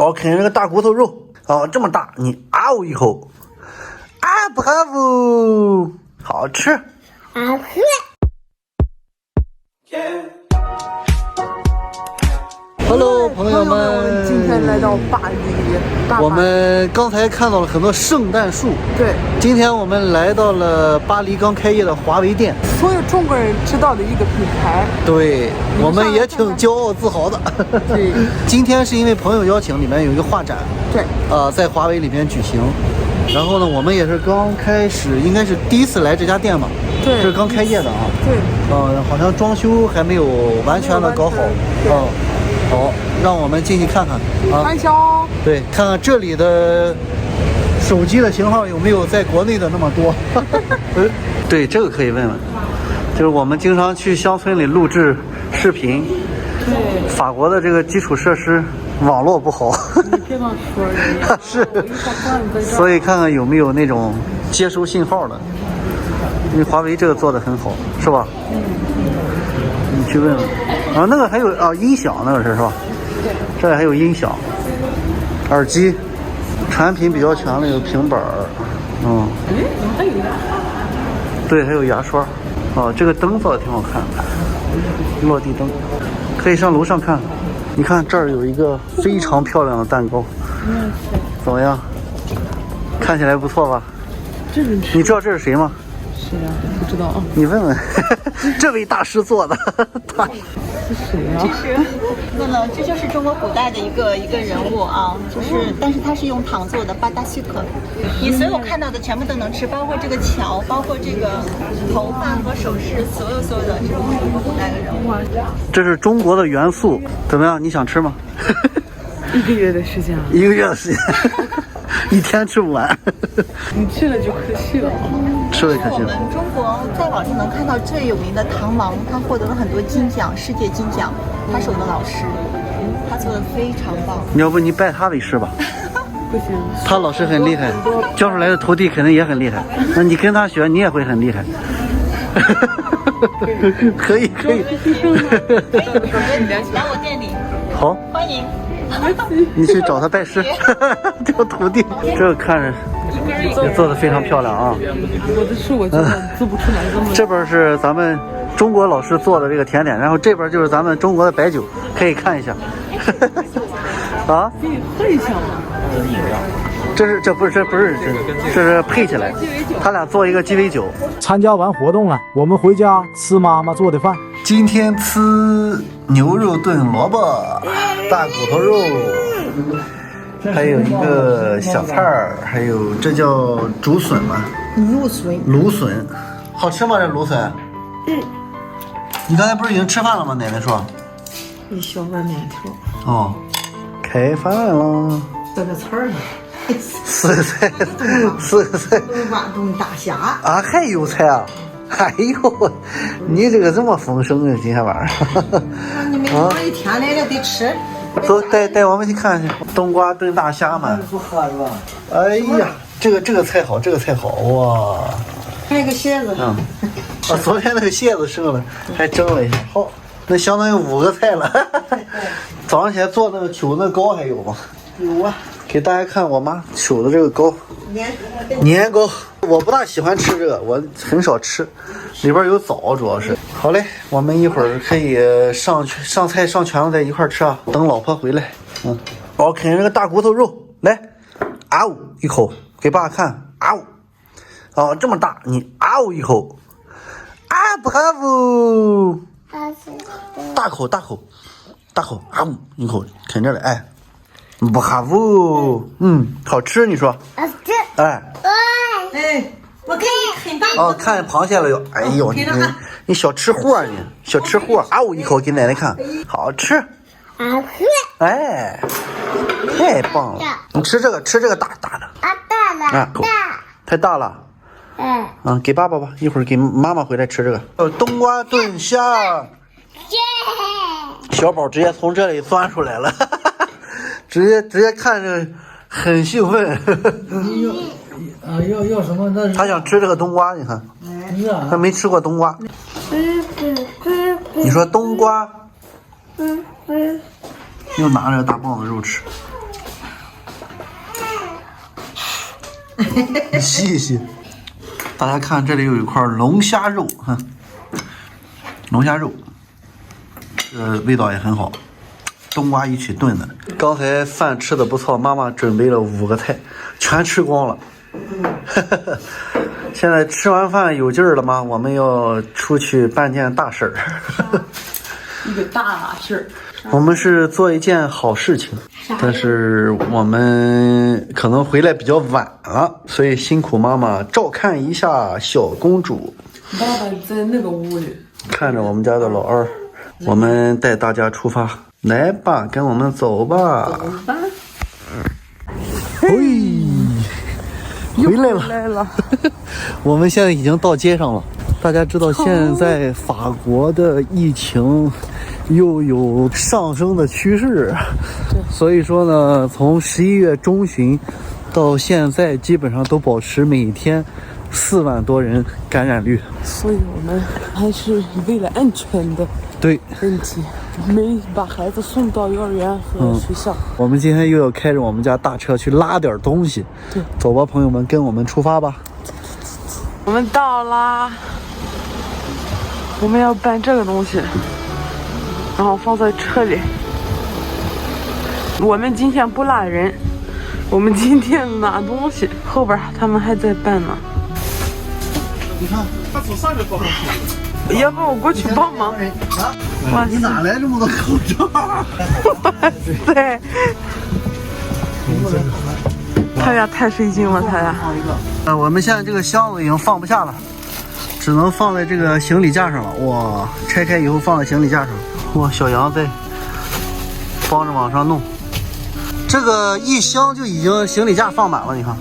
我啃这个大骨头肉，哦，这么大，你啊呜一口，啊不哈呜，好吃。啊呵。Hello， 朋友们，今天来到巴黎。我们刚才看到了很多圣诞树。对，今天我们来到了巴黎刚开业的华为店，所有中国人知道的一个品牌。对，我们也挺骄傲自豪的。对，今天是因为朋友邀请，里面有一个画展，对，在华为里面举行。然后呢，我们也是刚开始，应该是第一次来这家店吧？对，这是刚开业的啊。对，好像装修还没有完全的搞好。好，让我们进去看看啊！看一下哦。对，看看这里的手机的型号有没有在国内的那么多。对，这个可以问问，就是我们经常去乡村里录制视频，对，法国的这个基础设施网络不好。你别往说人是，所以看看有没有那种接收信号的，因为华为这个做的很好，是吧？你去问问。啊，那个还有啊，音响那个是吧？对，这里还有音响、耳机，产品比较全了，有平板儿，怎么还有牙刷？对，还有牙刷。哦，这个灯做的挺好看的，落地灯，可以上楼上看。你看这儿有一个非常漂亮的蛋糕，怎么样？看起来不错吧？你知道这是谁吗？谁呀？不知道啊。你问问，这位大师做的。是谁呀？这就是中国古代的一个人物啊，但是它是用糖做的巴达西克，你所有看到的全部都能吃，包括这个桥，包括这个头发和首饰，所有的，这都是中国古代的人物。这是中国的元素，怎么样？你想吃吗1个月的时间。1个月的时间，一天吃不完。你去了就可惜了。吃了可惜了。我们中国在网上能看到最有名的糖王，他获得了很多金奖，世界金奖。他是我的老师，他做的非常棒。要不你拜他为师吧？不行，他老师很厉害，教出来的徒弟肯定也很厉害。那你跟他学，你也会很厉害。可以。来我店里。好，欢迎。你去找他拜师，教徒弟。这个看着也做的非常漂亮啊！我的书我觉得做不出来这么。这边是咱们中国老师做的这个甜点，然后这边就是咱们中国的白酒，可以看一下。啊？可以喝一下吗？这不是，这是配起来，他俩做一个鸡尾酒。参加完活动了，我们回家吃妈妈做的饭。今天吃牛肉炖萝卜、大骨头肉，还有一个小菜儿，还有这叫竹笋吗？芦笋，好吃吗？这芦笋？你刚才不是已经吃饭了吗？奶奶说。一小碗面条。哦，开饭了。这个菜儿呢四个菜。豌豆大虾啊，还有菜啊！哎呦，你这个这么丰盛啊，今天晚上。你们过一天来了得吃。走，带我们去看看冬瓜炖大虾嘛。不喝是吧？哎呀，这个菜好，哇！还有个蟹子。昨天那个蟹子剩了，还蒸了一下。好，那相当于5个菜了。早上起来做那个球那糕还有吗？有啊。给大家看我妈糗的这个糕，年糕。我不大喜欢吃这个，我很少吃，里边有枣，主要是。好嘞，我们一会儿可以上菜上全了再一块吃啊。等老婆回来。我啃这个大骨头肉，来，啊呜一口，给爸看，啊呜。哦，这么大，你啊呜一口，啊不哈呜。大口，啊呜一口，啃这里，哎。不哈呜，好吃，你说？哎，我给你啃大。哦，看螃蟹了哟！哎呦，你小吃货啊你，小吃货！啊呜一口给奶奶看，好吃。哎，太棒了！你吃这个大的。大了。太大了。给爸爸吧，一会儿给妈妈回来吃这个。冬瓜炖虾。小宝直接从这里钻出来了。直接看着很兴奋。要什么？那他想吃这个冬瓜，你看，他没吃过冬瓜。你说冬瓜，又拿着大棒子肉吃。洗一洗。大家看，这里有一块龙虾肉，哈，龙虾肉，味道也很好，冬瓜一起炖的。刚才饭吃的不错，妈妈准备了5个菜，全吃光了。现在吃完饭有劲儿了吗？我们要出去办件大事儿。一个大事儿。我们是做一件好事情，但是我们可能回来比较晚了，所以辛苦妈妈照看一下小公主。爸爸在那个屋里看着我们家的老二，我们带大家出发，来吧，跟我们走吧。嘿，回来了。我们现在已经到街上了。大家知道现在法国的疫情又有上升的趋势，所以说呢，从11月中旬到现在，基本上都保持每天4万多人感染率。所以我们还是为了安全的问题，没把孩子送到幼儿园和学校。我们今天又要开着我们家大车去拉点东西。对，走吧，朋友们，跟我们出发吧。我们到啦，我们要搬这个东西，然后放在车里。我们今天不拉人，我们今天拿东西，后边他们还在搬呢。你看，他从上面放上去。要不我过去帮忙？哇，你哪来这么多口罩？哇塞！他俩太费劲了，他俩。我们现在这个箱子已经放不下了，只能放在这个行李架上了。哇，拆开以后放在行李架上。哇，小杨在帮着往上弄，这个一箱就已经行李架放满了，你看，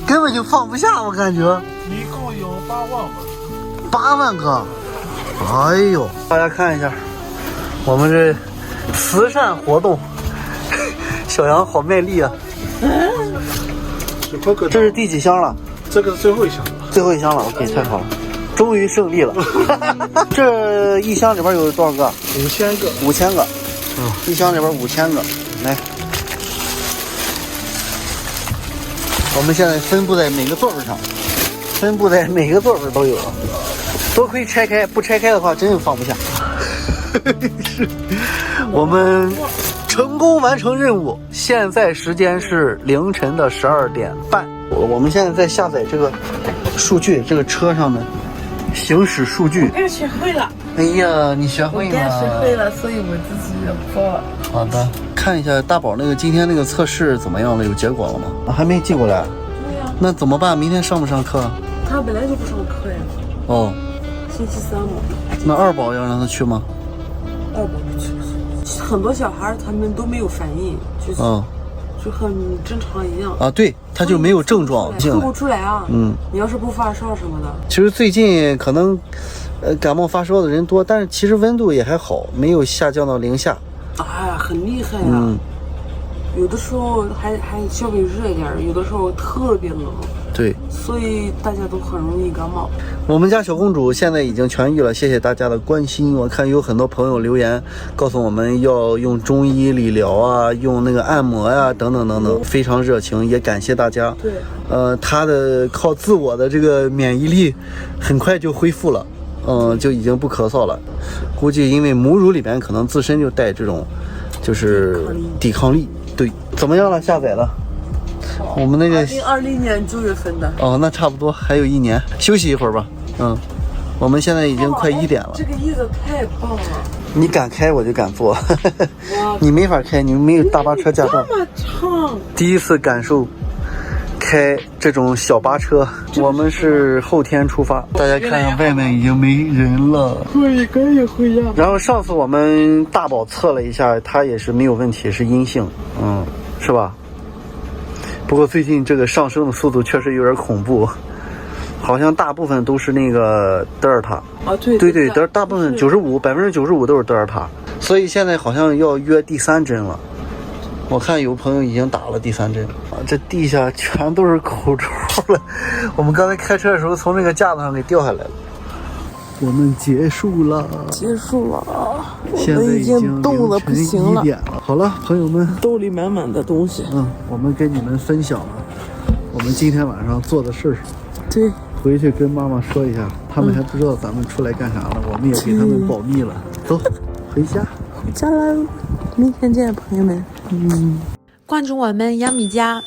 根本就放不下，我感觉。一共有8万吧。8万个，哎呦！大家看一下，我们这慈善活动，小杨好卖力啊！这是第几箱了？这个是最后一箱了。最后一箱了 ，OK， 太好了，终于胜利了。这一箱里边有多少个？5000个。5000个，一箱里边5000个，来。我们现在分布在每个座位上，分布在每个座位都有，都可以拆开，不拆开的话真的放不下。我们成功完成任务，现在时间是凌晨的12点半。我们现在在下载这个数据，这个车上的行驶数据。我学会了。哎呀，你学会了？我学会了，所以我自己要做。好的，看一下大宝那个今天那个测试怎么样了？有结果了吗？还没寄过来。对呀。那怎么办？明天上不上课？他本来就不上课呀。哦。星期3嘛。那二宝要让他去吗？二宝不去。很多小孩他们都没有反应，就是就和正常一样。啊，对，他就没有症状，测不出来啊。你要是不发烧什么的。其实最近可能，感冒发烧的人多，但是其实温度也还好，没有下降到0下。啊，很厉害呀。有的时候还稍微热一点，有的时候特别冷。对，所以大家都很容易感冒。我们家小公主现在已经痊愈了，谢谢大家的关心。我看有很多朋友留言告诉我们要用中医理疗啊，用那个按摩呀，等等等等，非常热情，也感谢大家。对，她的靠自我的这个免疫力很快就恢复了，就已经不咳嗽了。估计因为母乳里面可能自身就带这种，就是抵抗力。对，怎么样了？下载了。我们那个2020年9月份的哦，那差不多还有1年，休息一会儿吧。我们现在已经快1点了。这个椅子太棒了！你敢开我就敢坐，你没法开，你没有大巴车驾照。这么长，第一次感受开这种小巴车。我们是后天出发，大家看看外面已经没人了。可以回家。然后上次我们大宝测了一下，他也是没有问题，是阴性，是吧？不过最近这个上升的速度确实有点恐怖，好像大部分都是那个德尔塔。啊，对，大部分95%都是德尔塔，所以现在好像要约第3针了。我看有朋友已经打了第3针啊，这地下全都是口罩了。我们刚才开车的时候从那个架子上给掉下来了。我们结束了，现在已经冻得不行了。好了，朋友们，兜里满满的东西。我们跟你们分享了我们今天晚上做的事儿。对，回去跟妈妈说一下，他们还不知道咱们出来干啥呢，我们也给他们保密了。走，回家。回家了，明天见，朋友们。关注我们杨米家。